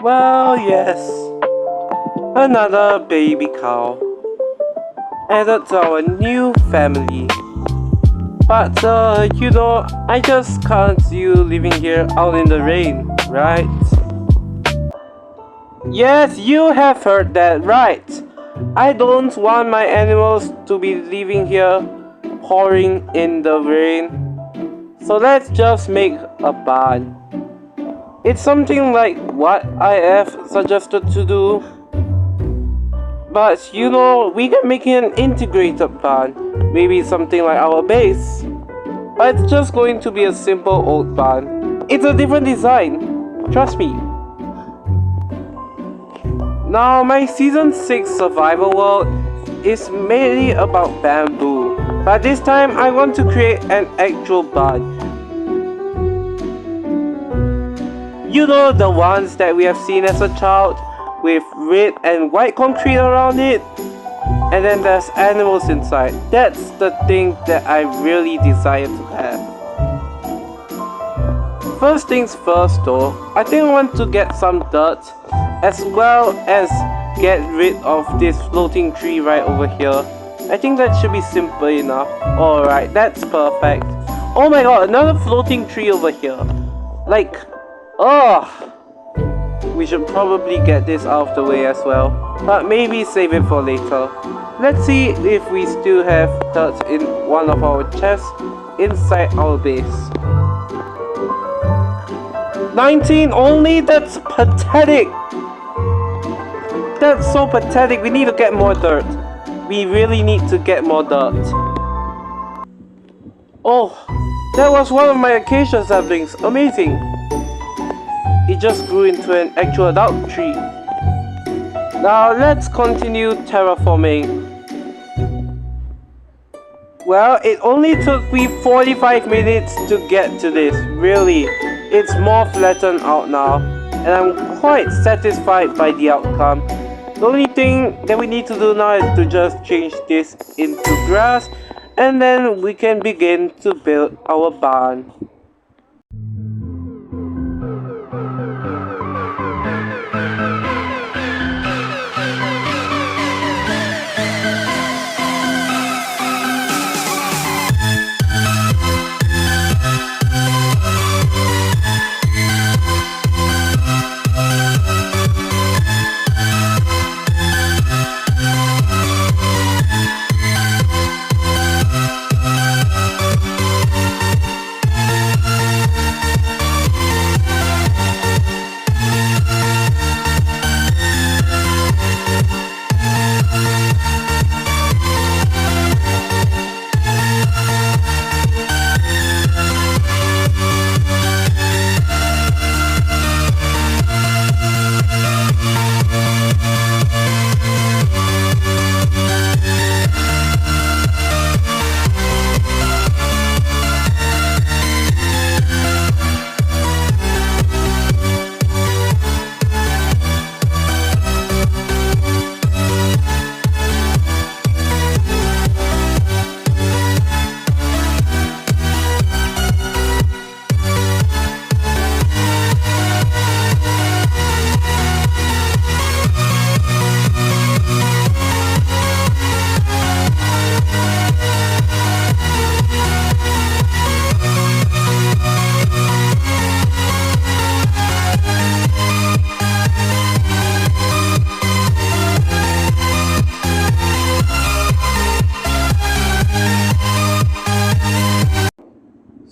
Well, yes. Another baby cow added to our new family. But I just can't see you living here out in the rain, right? Yes, you have heard that right. I don't want my animals to be living here pouring in the rain. So let's just make a barn. It's something like what I have suggested to do. But we can make it an integrated barn. Maybe something like our base. But it's just going to be a simple old barn. It's a different design. Trust me. Now, my Season 6 survival world is mainly about bamboo. But this time, I want to create an actual barn. You know, the ones that we have seen as a child, with red and white concrete around it, and then there's animals inside. That's the thing that I really desire to have. First things first though, I think I want to get some dirt, as well as get rid of this floating tree right over here. I think that should be simple enough. Alright, that's perfect. Oh my god, another floating tree over here. We should probably get this out of the way as well, but maybe save it for later. Let's see if we still have dirt in one of our chests inside our base. 19 only? That's pathetic! That's so pathetic. We need to get more dirt. We really need to get more dirt. Oh, that was one of my acacia saplings. Amazing! It just grew into an actual adult tree. Now let's continue terraforming. Well, it only took me 45 minutes to get to this. Really, it's more flattened out now, and I'm quite satisfied by the outcome. The only thing that we need to do now is to just change this into grass, and then we can begin to build our barn.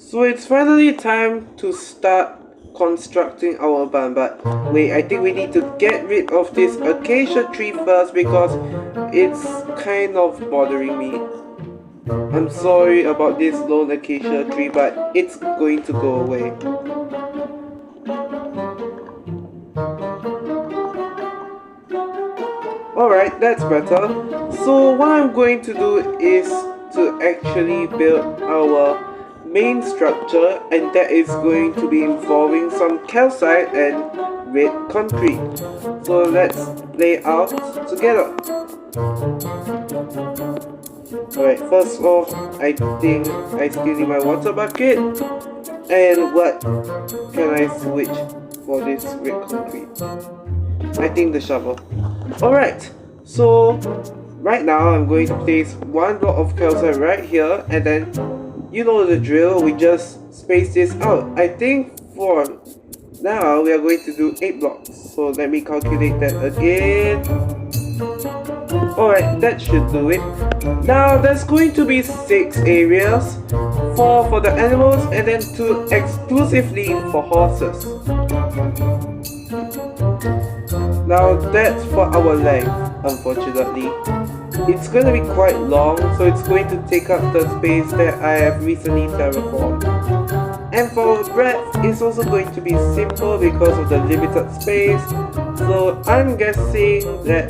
So it's finally time to start constructing our barn, but wait, I think we need to get rid of this acacia tree first because it's kind of bothering me. I'm sorry about this lone acacia tree, but it's going to go away. Alright, that's better. So what I'm going to do is to actually build our main structure, and that is going to be involving some calcite and red concrete. So let's lay out together. Alright, first off, I think I still need my water bucket. And what can I switch for this red concrete? I think the shovel. Alright, so right now I'm going to place one block of calcite right here, and then you know the drill, we just space this out. I think for now we are going to do 8 blocks, so let me calculate that again. Alright, that should do it. Now there's going to be 6 areas, 4 for the animals and then 2 exclusively for horses. Now that's for our length, unfortunately. It's going to be quite long, so it's going to take up the space that I have recently terraformed. And for breadth, it's also going to be simple because of the limited space. So I'm guessing that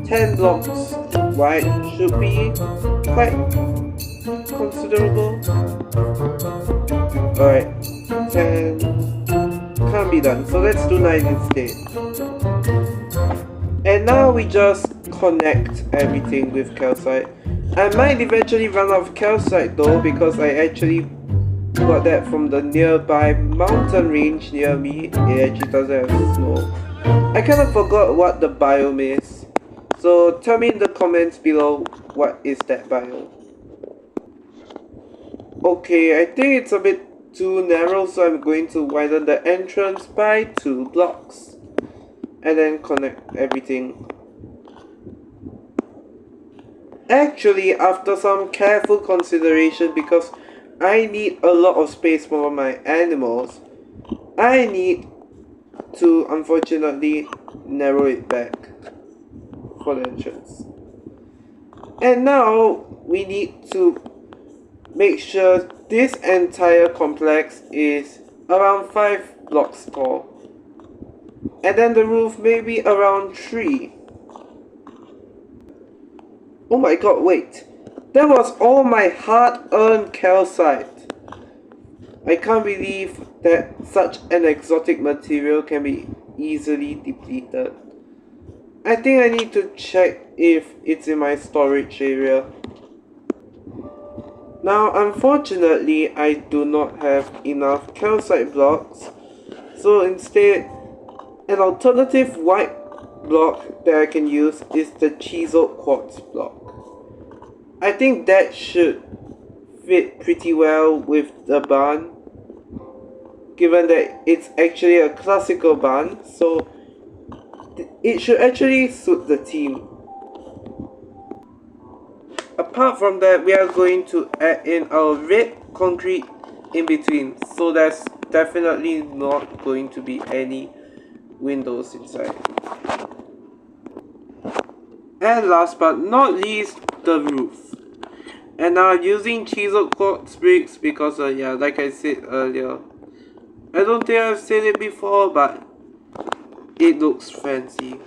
10 blocks wide should be quite considerable. Alright, 10 can't be done, so let's do 9 instead. And now we just connect everything with calcite. I might eventually run out of calcite though, because I actually got that from the nearby mountain range near me. It actually doesn't have snow. I kind of forgot what the biome is, so tell me in the comments below what is that biome. Okay, I think it's a bit too narrow, so I'm going to widen the entrance by 2 blocks and then connect everything. Actually, after some careful consideration, because I need a lot of space for my animals, I need to unfortunately narrow it back for the entrance. And now we need to make sure this entire complex is around 5 blocks tall, and then the roof maybe around 3. Oh my god, wait. That was all my hard-earned calcite. I can't believe that such an exotic material can be easily depleted. I think I need to check if it's in my storage area. Now, unfortunately, I do not have enough calcite blocks, so instead, an alternative white block that I can use is the chiseled quartz block. I think that should fit pretty well with the barn, given that it's actually a classical barn, so it should actually suit the theme. Apart from that, we are going to add in our red concrete in between, so there's definitely not going to be any windows inside. And last but not least, the roof. And now I'm using chiseled quartz bricks because yeah, like I said earlier, I don't think I've said it before, but it looks fancy.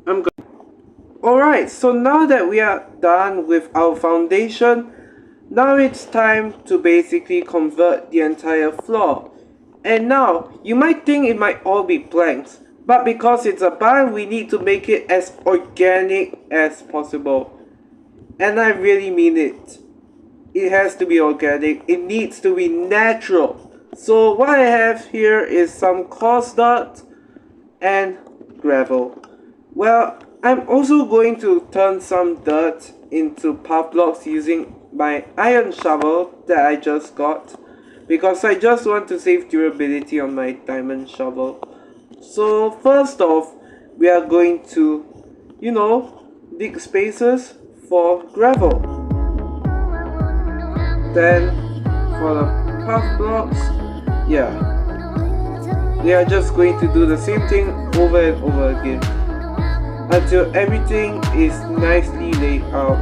I'm good. Alright, so now that we are done with our foundation, now it's time to basically convert the entire floor. And now, you might think it might all be planks, but because it's a barn, we need to make it as organic as possible. And I really mean it. It has to be organic. It needs to be natural. So what I have here is some coarse dirt and gravel. Well, I'm also going to turn some dirt into path blocks using my iron shovel that I just got, because I just want to save durability on my diamond shovel. So first off, we are going to, dig spaces for gravel. Then for the path blocks, yeah, we are just going to do the same thing over and over again until everything is nicely laid out.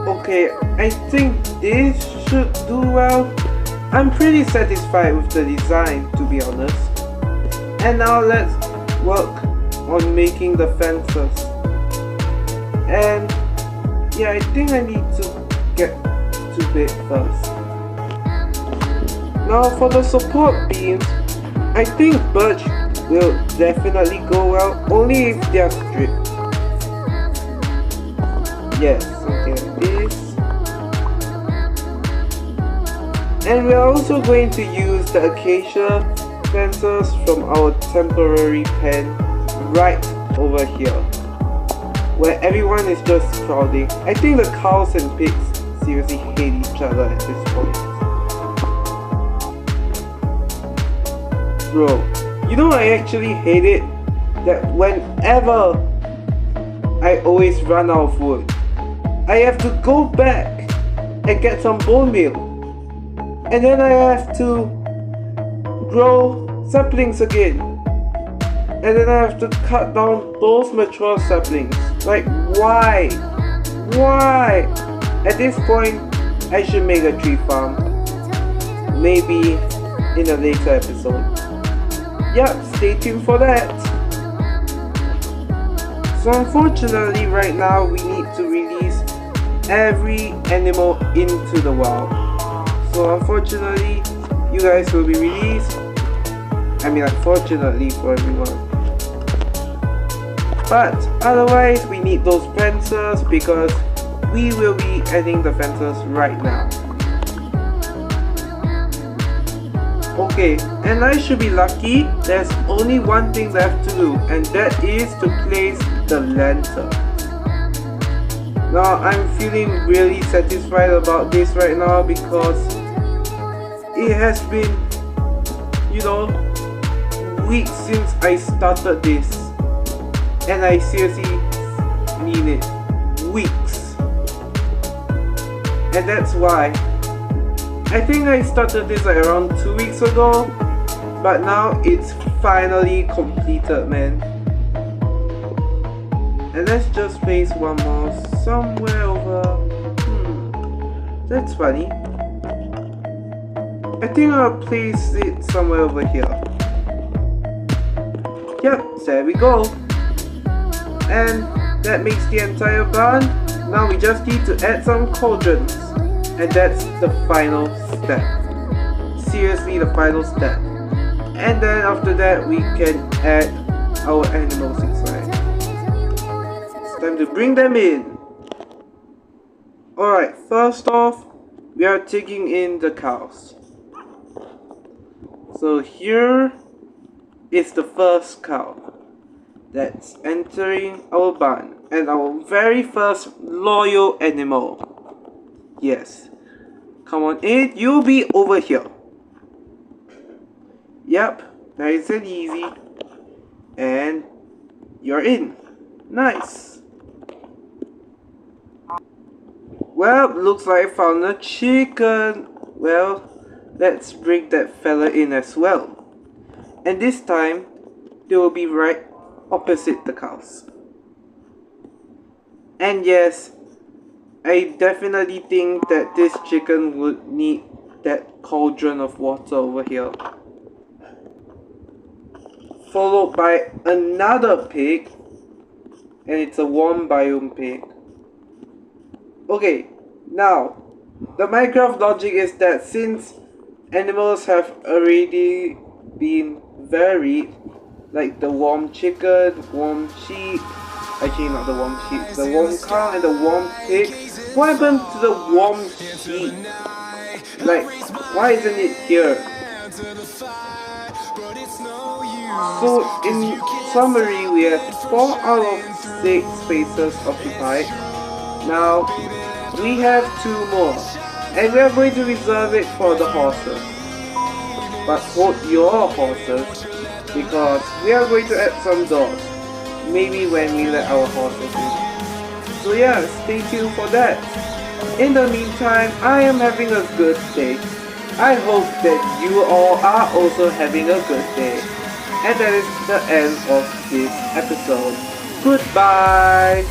Okay, I think this should do well. I'm pretty satisfied with the design, to be honest. And now let's work on making the fences. And yeah, I think I need to get to bed first. Now for the support beams, I think birch will definitely go well, only if they are stripped. Yes, something like this. And we are also going to use the acacia fences from our temporary pen right over here, where everyone is just crowding. I think the cows and pigs seriously hate each other at this point. Bro, you know I actually hate it that whenever I always run out of wood, I have to go back and get some bone meal, and then I have to grow saplings again, and then I have to cut down those mature saplings. Like, why? At this point, I should make a tree farm, maybe in a later episode. Yep, stay tuned for that. So unfortunately right now we need to release every animal into the wild. So unfortunately you guys will be released. I mean, unfortunately for everyone. But otherwise we need those fences because we will be ending the fences right now. Okay, and I should be lucky. There's only one thing left to do, and that is to place the lantern. Now I'm feeling really satisfied about this right now because it has been, weeks since I started this, and I seriously mean it, weeks. And that's why I think I started this like around 2 weeks ago, but now it's finally completed, man. And let's just place one more somewhere over. That's funny. I think I'll place it somewhere over here. Yep, there we go. And that makes the entire barn. Now we just need to add some cauldrons. And that's the final step. Seriously, the final step. And then after that, we can add our animals inside. It's time to bring them in. Alright, first off, we are taking in the cows. So here is the first cow that's entering our barn. And our very first loyal animal. Yes. Come on in. You'll be over here. Yep. Nice and easy. And you're in. Nice. Well, looks like I found a chicken. Well, let's bring that fella in as well. And this time, they will be right opposite the cows. And yes, I definitely think that this chicken would need that cauldron of water over here. Followed by another pig. And it's a warm biome pig. Okay, now, the Minecraft logic is that since animals have already been varied, like the warm chicken, warm sheep, actually not the warm sheep, the warm cow and the warm pig. What happened to the warm sheep? Like, why isn't it here? So in summary, we have 4 out of 6 spaces occupied. Now, we have 2 more. And we are going to reserve it for the horses. But hold your horses, because we are going to add some doors. Maybe when we let our horses in. So yeah, stay tuned for that. In the meantime, I am having a good day. I hope that you all are also having a good day. And that is the end of this episode. Goodbye!